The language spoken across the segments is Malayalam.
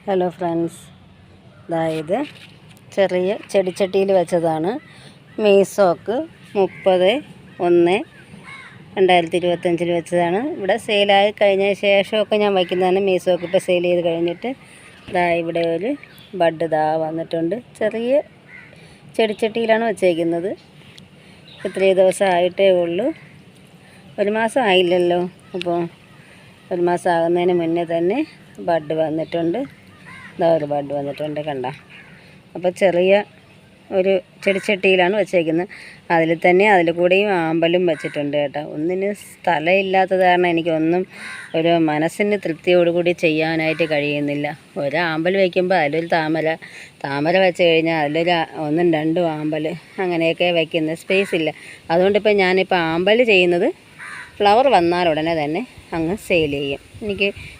ഹലോ ഫ്രണ്ട്സ്, അതായത് ചെറിയ ചെടിച്ചട്ടിയിൽ വെച്ചതാണ്. മീസോക്ക് 30/1/2025 വെച്ചതാണ്. ഇവിടെ സെയിലായി കഴിഞ്ഞ ശേഷമൊക്കെ ഞാൻ വയ്ക്കുന്നതാണ്. മീസോക്ക് ഇപ്പോൾ സെയിൽ ചെയ്ത് കഴിഞ്ഞിട്ട് ഇവിടെ ഒരു ബഡ് വന്നിട്ടുണ്ട്. ചെറിയ ചെടിച്ചട്ടിയിലാണ് വെച്ചേക്കുന്നത്. ഇത്രയും ദിവസം ആയിട്ടേ ഉള്ളൂ. 1 മാസം ആയില്ലല്ലോ. അപ്പോൾ 1 മാസം ആകുന്നതിന് മുന്നേ തന്നെ ബഡ് വന്നിട്ടുണ്ട്. ഒരു ബഡ് വന്നിട്ടുണ്ട്, കണ്ട. അപ്പോൾ ചെറിയ ഒരു ചെടിച്ചട്ടിയിലാണ് വെച്ചേക്കുന്നത്. അതിൽ കൂടെയും ആമ്പലും വെച്ചിട്ടുണ്ട് കേട്ടോ. ഒന്നിന് സ്ഥലമില്ലാത്തത് കാരണം എനിക്കൊന്നും ഒരു മനസ്സിന് തൃപ്തിയോടുകൂടി ചെയ്യാനായിട്ട് കഴിയുന്നില്ല. ഒരാമ്പൽ വയ്ക്കുമ്പോൾ അതിലൊരു താമര വെച്ച് കഴിഞ്ഞാൽ അതിലൊരു 1ഉം 2ഉം ആമ്പൽ അങ്ങനെയൊക്കെ വയ്ക്കുന്ന സ്പേസ് ഇല്ല. അതുകൊണ്ടിപ്പോൾ ഞാനിപ്പോൾ ആമ്പൽ ചെയ്യുന്നത് ഫ്ലവർ വന്നാൽ ഉടനെ തന്നെ അങ്ങ് സെയിൽ ചെയ്യും.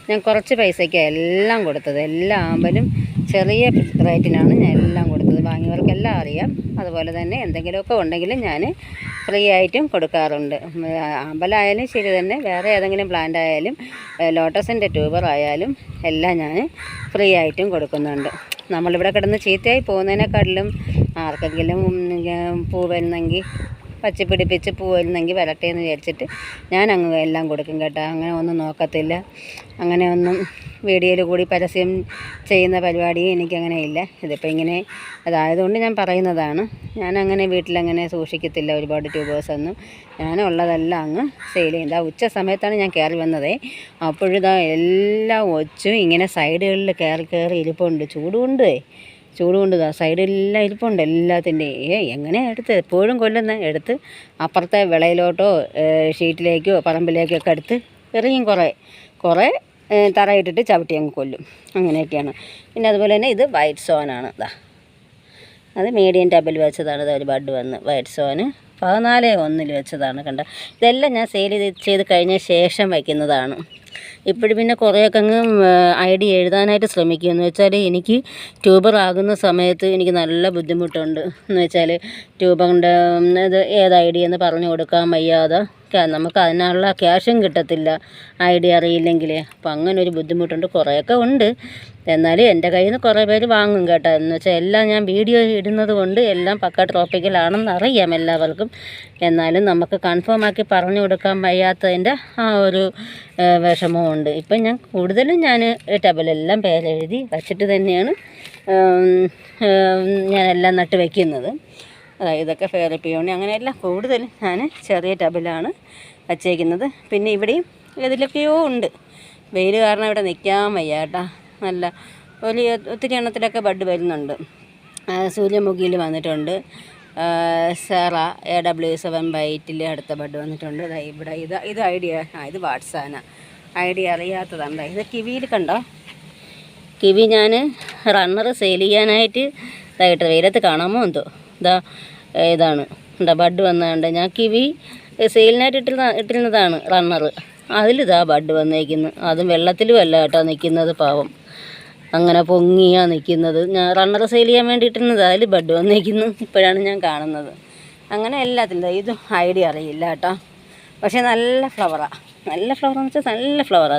ഞാൻ കുറച്ച് പൈസയ്ക്ക് എല്ലാം കൊടുത്തത്. എല്ലാ ആമ്പലും ചെറിയ റേറ്റിനാണ് ഞാൻ എല്ലാം കൊടുത്തത്. വാങ്ങിയവർക്കെല്ലാം അറിയാം. അതുപോലെ തന്നെ എന്തെങ്കിലുമൊക്കെ ഉണ്ടെങ്കിലും ഞാൻ ഫ്രീ ആയിട്ടും കൊടുക്കാറുണ്ട്. ആമ്പലായാലും ശരി തന്നെ, വേറെ ഏതെങ്കിലും പ്ലാന്റ് ആയാലും ലോട്ടസിൻ്റെ ട്യൂബർ ആയാലും എല്ലാം ഞാൻ ഫ്രീ ആയിട്ടും കൊടുക്കുന്നുണ്ട്. നമ്മളിവിടെ കിടന്ന് ചീത്തയായി പോകുന്നതിനെക്കാട്ടിലും ആർക്കെങ്കിലും പൂ വരുന്നെങ്കിൽ പച്ച പിടിപ്പിച്ച് പൂ വരുന്നെങ്കിൽ വരട്ടെ എന്ന് വിചാരിച്ചിട്ട് ഞാൻ അങ്ങ് എല്ലാം കൊടുക്കും കേട്ടോ. അങ്ങനെ ഒന്നും നോക്കത്തില്ല. അങ്ങനെ ഒന്നും വീഡിയോയിൽ കൂടി പരസ്യം ചെയ്യുന്ന പരിപാടിയും എനിക്കങ്ങനെ ഇല്ല. ഇതിപ്പോൾ ഇങ്ങനെ അതായതുകൊണ്ട് ഞാൻ പറയുന്നതാണ്. ഞാനങ്ങനെ വീട്ടിലങ്ങനെ സൂക്ഷിക്കത്തില്ല ഒരുപാട് ട്യൂബേഴ്സൊന്നും. ഞാനുള്ളതെല്ലാം അങ്ങ് സെയിൽ ചെയ്യും. ഉച്ച സമയത്താണ് ഞാൻ കയറി വന്നതേ. അപ്പോഴിതാ എല്ലാ ഒച്ചും ഇങ്ങനെ സൈഡുകളിൽ കയറി ഇരിപ്പുണ്ട്. ചൂട് കൊണ്ട് സൈഡെല്ലാം ഇരിപ്പുണ്ട് എല്ലാത്തിൻ്റെ. എങ്ങനെ എപ്പോഴും എടുത്ത് അപ്പുറത്തെ വിളയിലോട്ടോ ഷീറ്റിലേക്കോ പറമ്പിലേക്കോ ഒക്കെ എടുത്ത് എറിയും. കുറേ തറയിട്ടിട്ട് ചവിട്ടി അങ്ങ് കൊല്ലും. അങ്ങനെയൊക്കെയാണ്. പിന്നെ അതുപോലെ തന്നെ ഇത് വൈറ്റ് സോനാണ്. അത് മീഡിയം ടബിൽ വെച്ചതാണ്. ഒരു ബഡ് വന്ന് വൈറ്റ് സോന് 14/1 വെച്ചതാണ്. കണ്ട, ഇതെല്ലാം ഞാൻ സെയിൽ ചെയ്ത് കഴിഞ്ഞ ശേഷം വയ്ക്കുന്നതാണ്. ഇപ്പോഴും പിന്നെ കുറേയൊക്കെ അങ്ങ് ഐഡിയ എഴുതാനായിട്ട് ശ്രമിക്കും. എന്ന് വെച്ചാൽ എനിക്ക് ട്യൂബർ ആകുന്ന സമയത്ത് എനിക്ക് നല്ല ബുദ്ധിമുട്ടുണ്ട്. എന്ന് വെച്ചാൽ ട്യൂബറിൻ്റെ ഇത് ഏത് ഐഡിയ എന്ന് പറഞ്ഞു കൊടുക്കാൻ വയ്യാതെ നമുക്ക് അതിനുള്ള ക്യാഷും കിട്ടത്തില്ല ഐഡിയ അറിയില്ലെങ്കിൽ. അപ്പം അങ്ങനെ ഒരു ബുദ്ധിമുട്ടുണ്ട്. കുറേയൊക്കെ ഉണ്ട്. എന്നാലും എൻ്റെ കയ്യിൽ നിന്ന് കുറേ പേര് വാങ്ങും കേട്ടോ. എന്ന് വെച്ചാൽ എല്ലാം ഞാൻ വീഡിയോ ഇടുന്നത് കൊണ്ട് എല്ലാം പക്ക ട്രോപ്പിക്കലാണെന്ന് അറിയാം എല്ലാവർക്കും. എന്നാലും നമുക്ക് കൺഫേം ആക്കി പറഞ്ഞു കൊടുക്കാൻ വയ്യാത്തതിൻ്റെ ആ ഒരു വിഷമമുണ്ട്. ഇപ്പം ഞാൻ കൂടുതലും ടബിലെല്ലാം പേരെഴുതി വച്ചിട്ട് തന്നെയാണ് ഞാനെല്ലാം നട്ട് വയ്ക്കുന്നത്. ഇതൊക്കെ ഫെയറി പിയോണി അങ്ങനെയെല്ലാം കൂടുതലും ഞാൻ ചെറിയ ടബിലാണ് വച്ചേക്കുന്നത്. പിന്നെ ഇവിടെയും ഇതിലൊക്കെയോ ഉണ്ട്. വെയിൽ കാരണം ഇവിടെ നിൽക്കാൻ വയ്യ കേട്ടോ. നല്ല ഒത്തിരി എണ്ണത്തിലൊക്കെ ബഡ് വരുന്നുണ്ട്. സൂര്യമുഖിയിൽ വന്നിട്ടുണ്ട്. സെറ AW7 വൈറ്റിൽ അടുത്ത ബഡ് വന്നിട്ടുണ്ട്. ഇവിടെ ഇത് ഐഡിയ, ഇത് വാട്സാന ഐഡിയ അറിയാത്തതാണ്. ഇത് കിവിയിൽ കണ്ടോ. കിവി ഞാൻ റണ്ണർ സെയിൽ ചെയ്യാനായിട്ട് വെയിലത്ത് കാണാമോ എന്തോ. ഇതാണ് ബഡ് വന്നതുകൊണ്ട് ഞാൻ കിവി സെയിലിനായിട്ട് ഇട്ടിരുന്നതാണ് റണ്ണർ. ബഡ് വന്നേക്കുന്നു. അതും വെള്ളത്തിലും അല്ല കേട്ടോ നിൽക്കുന്നത്. പാവം അങ്ങനെ പൊങ്ങിയാണ് നിൽക്കുന്നത്. ഞാൻ റണ്ണർ സെയിൽ ചെയ്യാൻ വേണ്ടി ഇട്ടിരുന്നത്. അതിൽ ബഡ് വന്നേക്കുന്നു. ഇപ്പോഴാണ് ഞാൻ കാണുന്നത്. അങ്ങനെ എല്ലാത്തിനും ഇതും ഐഡിയ അറിയില്ല കേട്ടോ. പക്ഷേ നല്ല ഫ്ലവറാണ്. നല്ല ഫ്ലവറെന്ന് വെച്ചാൽ നല്ല ഫ്ലവർ.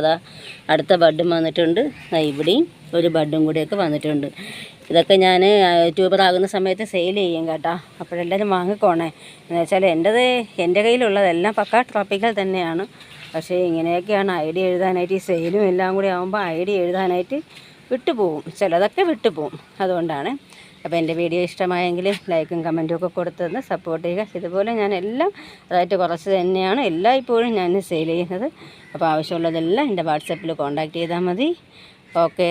അടുത്ത ബഡും വന്നിട്ടുണ്ട്. ഇവിടെയും ഒരു ബഡും കൂടിയൊക്കെ വന്നിട്ടുണ്ട്. ഇതൊക്കെ ഞാൻ ട്യൂബർ ആകുന്ന സമയത്ത് സെയിൽ ചെയ്യും കേട്ടോ. അപ്പോഴെല്ലാവരും വാങ്ങിക്കോണേ. എന്ന് വെച്ചാൽ എൻ്റെ കയ്യിലുള്ളതെല്ലാം പക്ക ട്രോപ്പിക്കൽ തന്നെയാണ്. പക്ഷേ ഇങ്ങനെയൊക്കെയാണ് ഐഡിയ എഴുതാനായിട്ട്. ഈ സെയിലും എല്ലാം കൂടി ആകുമ്പോൾ ഐഡിയ എഴുതാനായിട്ട് വിട്ടുപോകും. ചിലതൊക്കെ വിട്ടുപോകും. അതുകൊണ്ടാണ്. അപ്പോൾ എൻ്റെ വീഡിയോ ഇഷ്ടമായെങ്കിൽ ലൈക്കും കമൻറ്റും ഒക്കെ കൊടുത്തത് സപ്പോർട്ട് ചെയ്യുക. ഇതുപോലെ ഞാൻ എല്ലാം റേറ്റ് കുറച്ച് തന്നെയാണ് എല്ലായ്പ്പോഴും ഞാൻ സെയിൽ ചെയ്യുന്നത്. അപ്പോൾ ആവശ്യമുള്ളതെല്ലാം എൻ്റെ വാട്സപ്പിൽ കോൺടാക്റ്റ് ചെയ്താൽ മതി. ഓക്കെ.